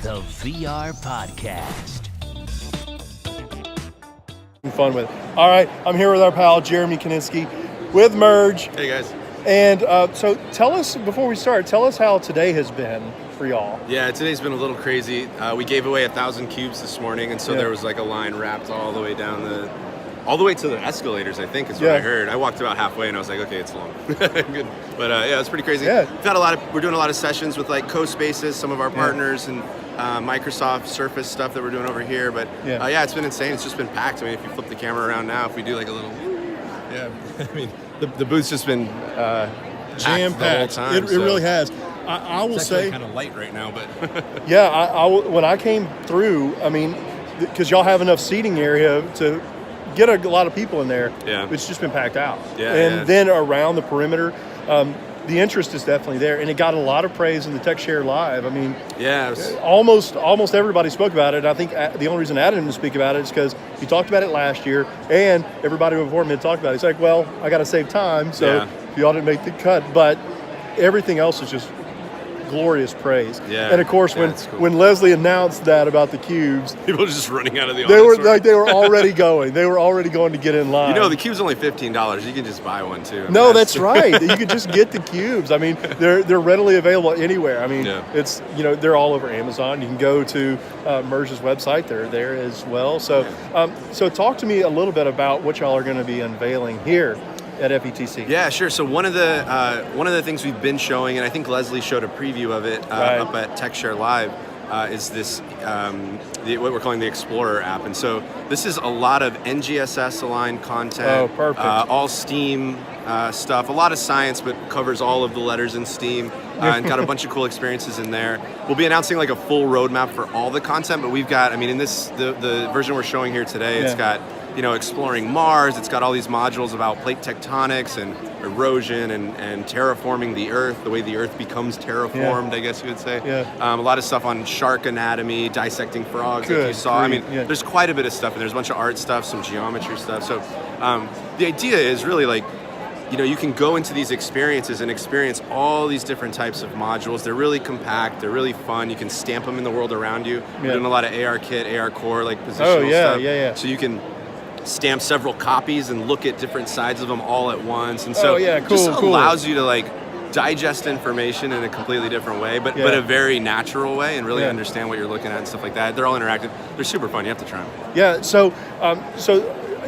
the VR Podcast. Fun with it. All right, I'm here with our pal Jeremy Kenisky with Merge. Hey guys. And so tell us, before we start, tell us how today has been for y'all. Yeah, today's been a little crazy. We gave away 1,000 cubes this morning, and so there was like a line wrapped all the way down all the way to the escalators, I think is what I heard. I walked about halfway and I was like, okay, it's long. Good. But yeah, it's pretty crazy. Yeah. We're doing a lot of sessions with like CoSpaces, some of our partners, and Microsoft Surface stuff that we're doing over here. But yeah, it's been insane. It's just been packed. I mean, if you flip the camera around now, if we do like a little, I mean, the booth's just been jam-packed. the whole time. It really has. I will say, kind of light right now, but yeah, when I came through, I mean, because y'all have enough seating area to get a lot of people in there. Yeah, it's just been packed out. Yeah, and then around the perimeter, the interest is definitely there, and it got a lot of praise in the Tech Share Live. I mean, almost everybody spoke about it. I think the only reason Adam didn't speak about it is because he talked about it last year, and everybody before him had talked about it. He's like, well, I got to save time, so y'all didn't make the cut. But everything else is just glorious praise. Yeah. And of course, when Leslie announced that about the cubes, people were just running out of the auditorium. They were already going. They were already going to get in line. You know, the cube's only $15. You can just buy one too. No, that's right. You could just get the cubes. I mean, they're readily available anywhere. I mean, it's they're all over Amazon. You can go to Merge's website. They're there as well. So, so talk to me a little bit about what y'all are going to be unveiling here at FETC. Yeah, sure. So one of the things we've been showing, and I think Leslie showed a preview of it up at Tech Share Live, is this what we're calling the Explorer app. And so this is a lot of NGSS aligned content. Oh, perfect. All STEAM stuff. A lot of science, but covers all of the letters in STEAM. And got a bunch of cool experiences in there. We'll be announcing like a full roadmap for all the content, but we've got, I mean, in the version we're showing here today, it's got exploring Mars. It's got all these modules about plate tectonics and erosion and terraforming the Earth, the way the Earth becomes terraformed, I guess you would say. Yeah. A lot of stuff on shark anatomy, dissecting frogs, like you saw. I mean, there's quite a bit of stuff, and there's a bunch of art stuff, some geometry stuff. So the idea is really like, you can go into these experiences and experience all these different types of modules. They're really compact. They're really fun. You can stamp them in the world around you. We're doing a lot of AR kit, AR core, like positional stuff. So you can stamp several copies and look at different sides of them all at once. And so it just allows you to like digest information in a completely different way, but a very natural way, and really understand what you're looking at and stuff like that. They're all interactive. They're super fun. You have to try them. Yeah. So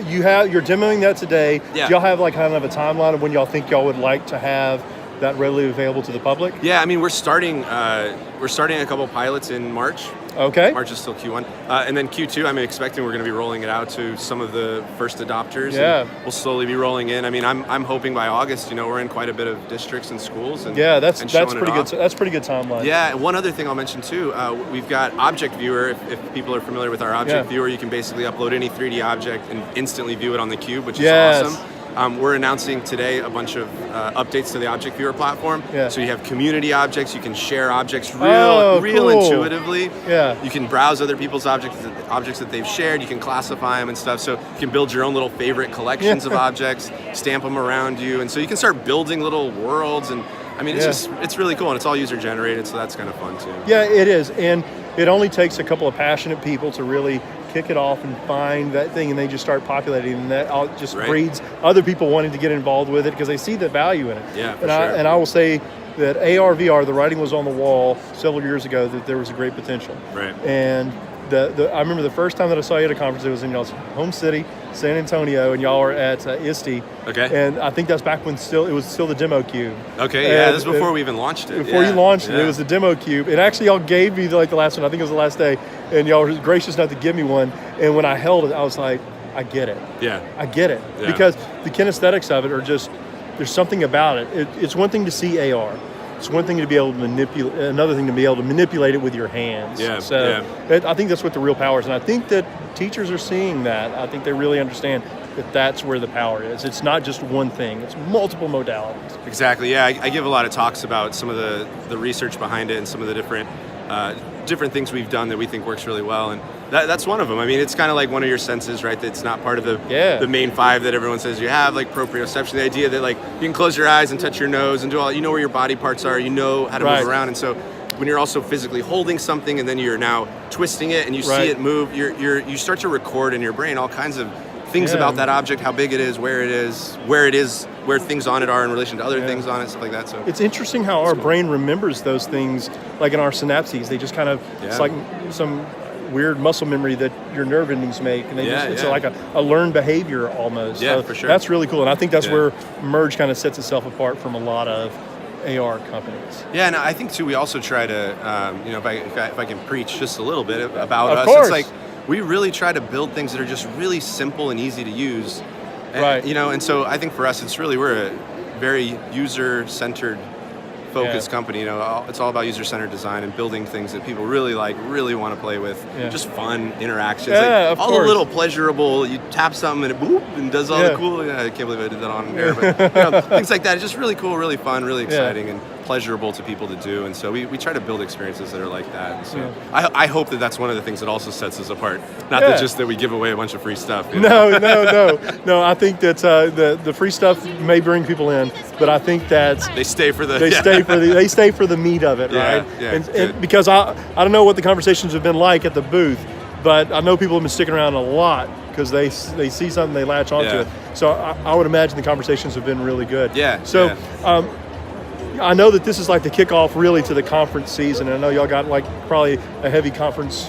you're demoing that today. Yeah. Do y'all have like kind of a timeline of when y'all think y'all would like to have that readily available to the public? Yeah, I mean, we're starting a couple pilots in March. Okay. March is still Q1. And then Q2, I'm expecting we're going to be rolling it out to some of the first adopters. Yeah. And we'll slowly be rolling in. I mean, I'm hoping by August, we're in quite a bit of districts and schools. And that's pretty good. That's pretty good timeline. Yeah. One other thing I'll mention too, we've got Object Viewer. If people are familiar with our Object Viewer, you can basically upload any 3D object and instantly view it on the cube, which is awesome. We're announcing today a bunch of updates to the Object Viewer platform. Yeah. So you have community objects. You can share objects real intuitively. Yeah. You can browse other people's objects that they've shared. You can classify them and stuff. So you can build your own little favorite collections of objects, stamp them around you. And so you can start building little worlds. And I mean, it's really cool. And it's all user generated. So that's kind of fun too. Yeah, it is. And it only takes a couple of passionate people to really kick it off and find that thing, and they just start populating, and that just breeds other people wanting to get involved with it because they see the value in it. Yeah, and I will say that AR, VR, the writing was on the wall several years ago that there was a great potential. Right. And I remember the first time that I saw you at a conference, it was in y'all's home city, San Antonio, and y'all were at ISTE. Okay. And I think that's back when it was still the demo cube. Okay, yeah, this was before we even launched it. Before you launched it, it was the demo cube. And actually, y'all gave me the last one. I think it was the last day, and y'all were gracious enough to give me one. And when I held it, I was like, I get it. Yeah. I get it. Yeah. Because the kinesthetics of it are just, there's something about it. It's one thing to see AR. It's one thing to be able to manipulate, another thing to be able to manipulate it with your hands. Yeah. So I think that's what the real power is. And I think that teachers are seeing that. I think they really understand that that's where the power is. It's not just one thing. It's multiple modalities. Exactly. Yeah. I give a lot of talks about some of the research behind it and some of the different things we've done that we think works really well. And that's one of them. I mean, it's kind of like one of your senses, right? That's not part of the main five that everyone says you have, like proprioception, the idea that like you can close your eyes and touch your nose and do all, you know where your body parts are, you know how to move around. And so when you're also physically holding something and then you're now twisting it and you see it move, you start to record in your brain all kinds of things about that object, how big it is, where things on it are in relation to other things on it, stuff like that. So it's interesting how our brain remembers those things, like in our synapses. They just kind of, it's like some weird muscle memory that your nerve endings make, and it's like a learned behavior almost. Yeah, so for sure. That's really cool, and I think that's where Merge kind of sets itself apart from a lot of AR companies. Yeah, and I think too, we also try to, if I can preach just a little bit about us, course. it's like we really try to build things that are just really simple and easy to use. And, and so I think for us, we're a very user-centered focused company. It's all about user-centered design and building things that people really like, really want to play with. Just fun interactions. Of all course. The little pleasurable, you tap something and it boop and does all the cool, I can't believe I did that on air, but things like that. It's just really cool, really fun, really exciting, and pleasurable to people to do. And so we try to build experiences that are like that. And so I hope that that's one of the things that also sets us apart. Not that just that we give away a bunch of free stuff. No. I think that the free stuff may bring people in, but I think that they stay for the they stay for the meat of it, right? And because I don't know what the conversations have been like at the booth, but I know people have been sticking around a lot because they see something, they latch onto it. So I would imagine the conversations have been really good. So I know that this is like the kickoff really to the conference season. And I know y'all got like probably a heavy conference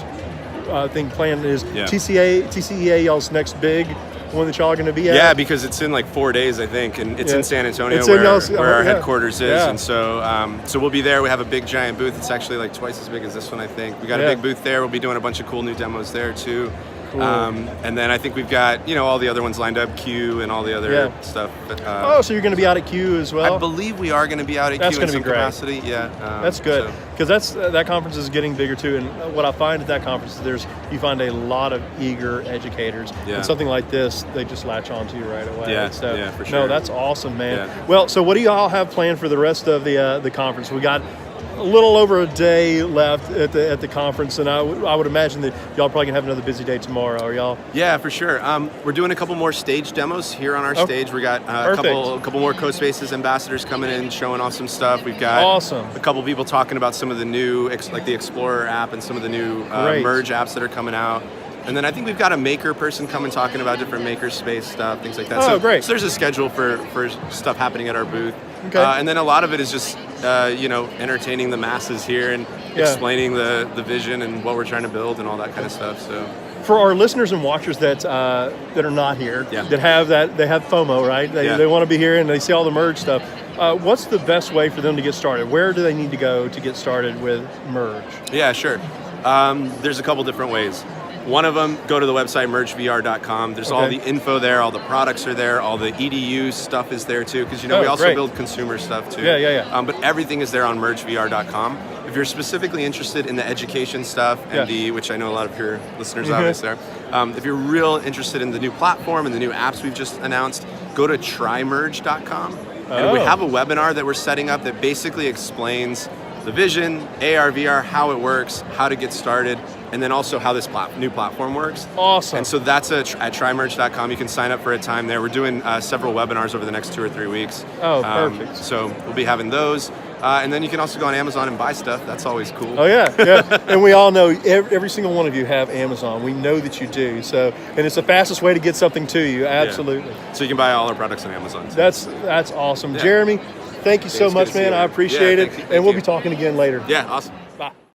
thing planned. Is TCEA y'all's next big one that y'all are going to be at? Yeah, because it's in like 4 days, I think, and it's in San Antonio where our headquarters is, and so we'll be there. We have a big giant booth. It's actually like twice as big as this one, I think. We got a big booth there. We'll be doing a bunch of cool new demos there too. Cool. And then I think we've got all the other ones lined up, Q and all the other stuff. But, so you're going to be out at Q as well? I believe we are going to be out at Q in some capacity. Yeah, that's good because that conference is getting bigger too. And what I find at that conference is you find a lot of eager educators. And something like this, they just latch onto you right away. Yeah, for sure. No, that's awesome, man. Well, so what do y'all have planned for the rest of the conference? We got a little over a day left at the conference, and I would imagine that y'all probably gonna have another busy day tomorrow. Are y'all? Yeah, for sure. We're doing a couple more stage demos here on our stage. We got a couple more CoSpaces ambassadors coming in, showing off some stuff. We've got a couple people talking about some of the new, like the Explorer app and some of the new Merge apps that are coming out. And then I think we've got a maker person coming talking about different makerspace stuff, things like that. So there's a schedule for stuff happening at our booth. And then a lot of it is just entertaining the masses here and explaining the vision and what we're trying to build and all that kind of stuff. So for our listeners and watchers that are not here, that have FOMO, right? They want to be here and they see all the Merge stuff. What's the best way for them to get started? Where do they need to go to get started with Merge? Yeah, sure. There's a couple different ways. One of them, go to the website mergevr.com. There's all the info there, all the products are there, all the EDU stuff is there too, because we also build consumer stuff too. But everything is there on mergevr.com. If you're specifically interested in the education stuff and which I know a lot of your listeners obviously are, if you're real interested in the new platform and the new apps we've just announced, go to trymerge.com. And we have a webinar that we're setting up that basically explains the vision, AR, VR, how it works, how to get started, and then also how this new platform works. Awesome. And so that's at trymerge.com. You can sign up for a time there. We're doing several webinars over the next 2 or 3 weeks. Perfect. So we'll be having those. And then you can also go on Amazon and buy stuff. That's always cool. And we all know every single one of you have Amazon. We know that you do. So, and it's the fastest way to get something to you. Absolutely. So you can buy all our products on Amazon. Too. That's awesome. Jeremy, thank you so much, man. I appreciate it. Thank and we'll you. be talking again later. Yeah, awesome. Bye.